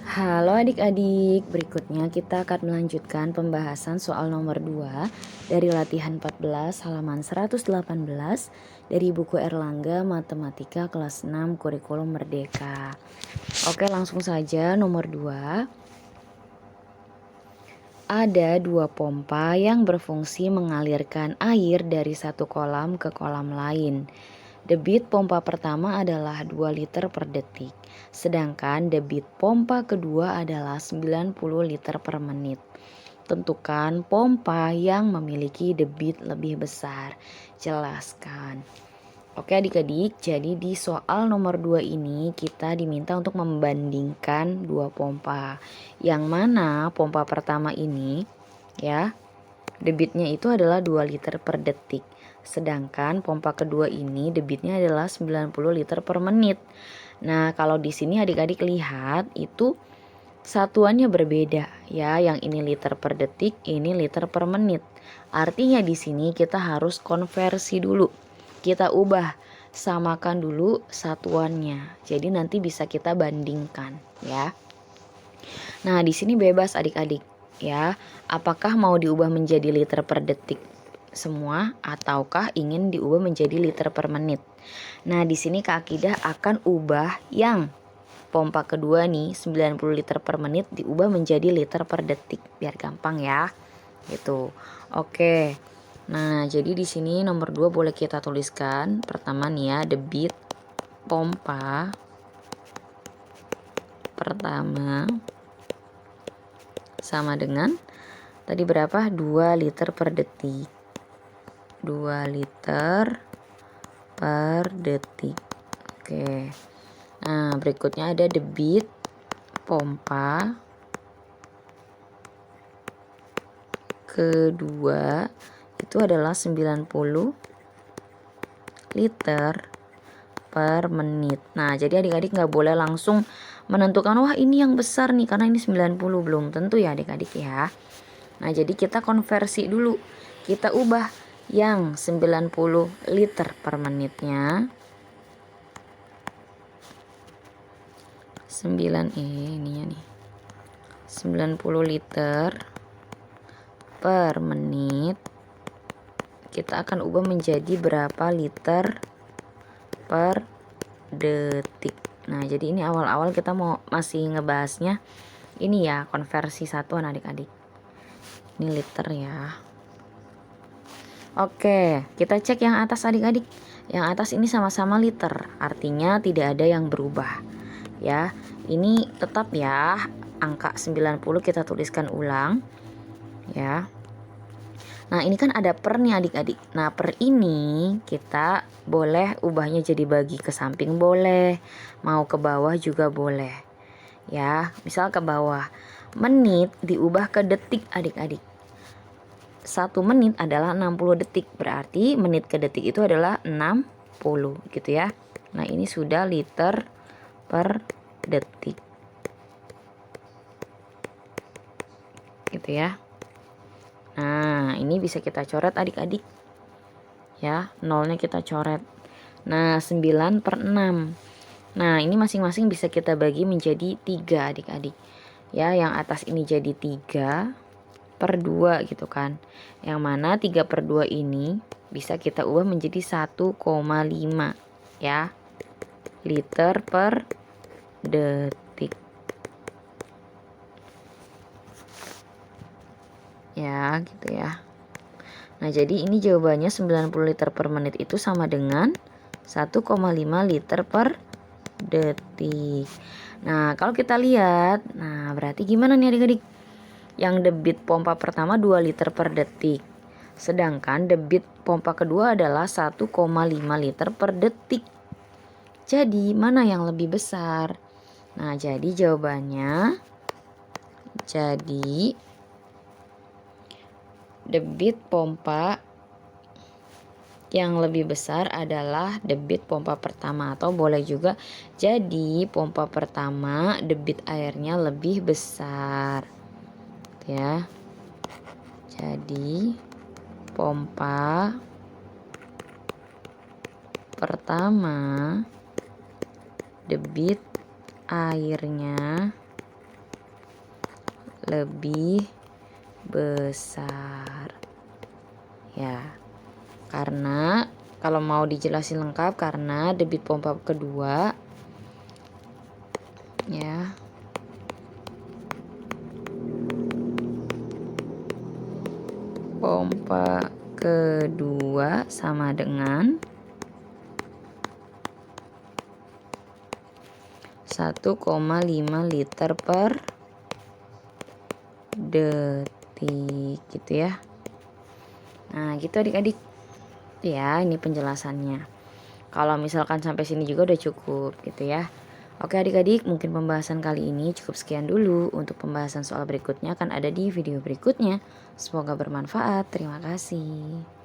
Halo adik-adik, berikutnya kita akan melanjutkan pembahasan soal nomor 2 dari latihan 14 halaman 118 dari buku Erlangga Matematika kelas 6 Kurikulum Merdeka. Oke, langsung saja nomor 2. Ada dua pompa yang berfungsi mengalirkan air dari satu kolam ke kolam lain. Debit pompa pertama adalah 2 liter per detik, sedangkan debit pompa kedua adalah 90 liter per menit. Tentukan pompa yang memiliki debit lebih besar. Jelaskan. Oke adik-adik, jadi di soal nomor 2 ini kita diminta untuk membandingkan dua pompa. Yang mana pompa pertama ini ya, debitnya itu adalah 2 liter per detik. Sedangkan pompa kedua ini debitnya adalah 90 liter per menit. Nah, kalau di sini adik-adik lihat itu satuannya berbeda ya. Yang ini liter per detik, ini liter per menit. Artinya di sini kita harus konversi dulu. Kita ubah, samakan dulu satuannya. Jadi nanti bisa kita bandingkan ya. Nah, di sini bebas adik-adik ya. Apakah mau diubah menjadi liter per detik semua ataukah ingin diubah menjadi liter per menit? Nah, di sini Kak Akidah akan ubah yang pompa kedua nih 90 liter per menit diubah menjadi liter per detik biar gampang ya. Gitu. Oke. Nah, jadi di sini nomor 2 boleh kita tuliskan. Pertama nih ya, debit pompa pertama sama dengan tadi berapa? 2 liter per detik. 2 liter per detik. Oke. Nah, berikutnya ada debit pompa kedua itu adalah 90 liter per menit. Nah, jadi adik-adik nggak boleh langsung menentukan wah ini yang besar nih karena ini 90, belum tentu ya adik-adik ya. Nah, jadi kita konversi dulu. Kita ubah yang 90 liter per menitnya 90 liter per menit kita akan ubah menjadi berapa liter per detik. Nah, jadi ini awal-awal kita masih ngebahasnya ini ya, konversi satuan adik-adik. Ini liter ya. Oke, kita cek yang atas adik-adik. Yang atas ini sama-sama liter, artinya tidak ada yang berubah. Ya, ini tetap ya, angka 90 kita tuliskan ulang. Ya. Nah, ini kan ada per nih adik-adik. Nah, per ini kita boleh ubahnya jadi bagi ke samping boleh, mau ke bawah juga boleh. Ya, misal ke bawah. Menit diubah ke detik adik-adik. 1 menit adalah 60 detik, berarti menit ke detik itu adalah 60 gitu ya. Nah, ini sudah liter per detik. Gitu ya. Nah, ini bisa kita coret adik-adik. Ya, nolnya kita coret. Nah, 9 per 6. Nah, ini masing-masing bisa kita bagi menjadi 3 adik-adik. Ya, yang atas ini jadi 3 per 2 gitu kan. Yang mana 3 per 2 ini bisa kita ubah menjadi 1,5 ya. Liter per detik. Ya, gitu ya. Nah, jadi ini jawabannya 90 liter per menit itu sama dengan 1,5 liter per detik. Nah, kalau kita lihat, nah berarti gimana nih adik-adik? Yang debit pompa pertama 2 liter per detik. Sedangkan debit pompa kedua adalah 1,5 liter per detik. Jadi, mana yang lebih besar? Nah, jadi jawabannya debit pompa yang lebih besar adalah debit pompa pertama, atau boleh juga jadi pompa pertama debit airnya lebih besar ya. Jadi pompa pertama debit airnya lebih besar. Ya, karena kalau mau dijelasin lengkap, karena debit pompa kedua ya pompa kedua sama dengan 1,5 liter per detik gitu ya. Nah gitu adik-adik ya, ini penjelasannya. Kalau misalkan sampai sini juga udah cukup gitu ya. Oke adik-adik, mungkin pembahasan kali ini cukup sekian dulu. Untuk pembahasan soal berikutnya akan ada di video berikutnya. Semoga bermanfaat. Terima kasih.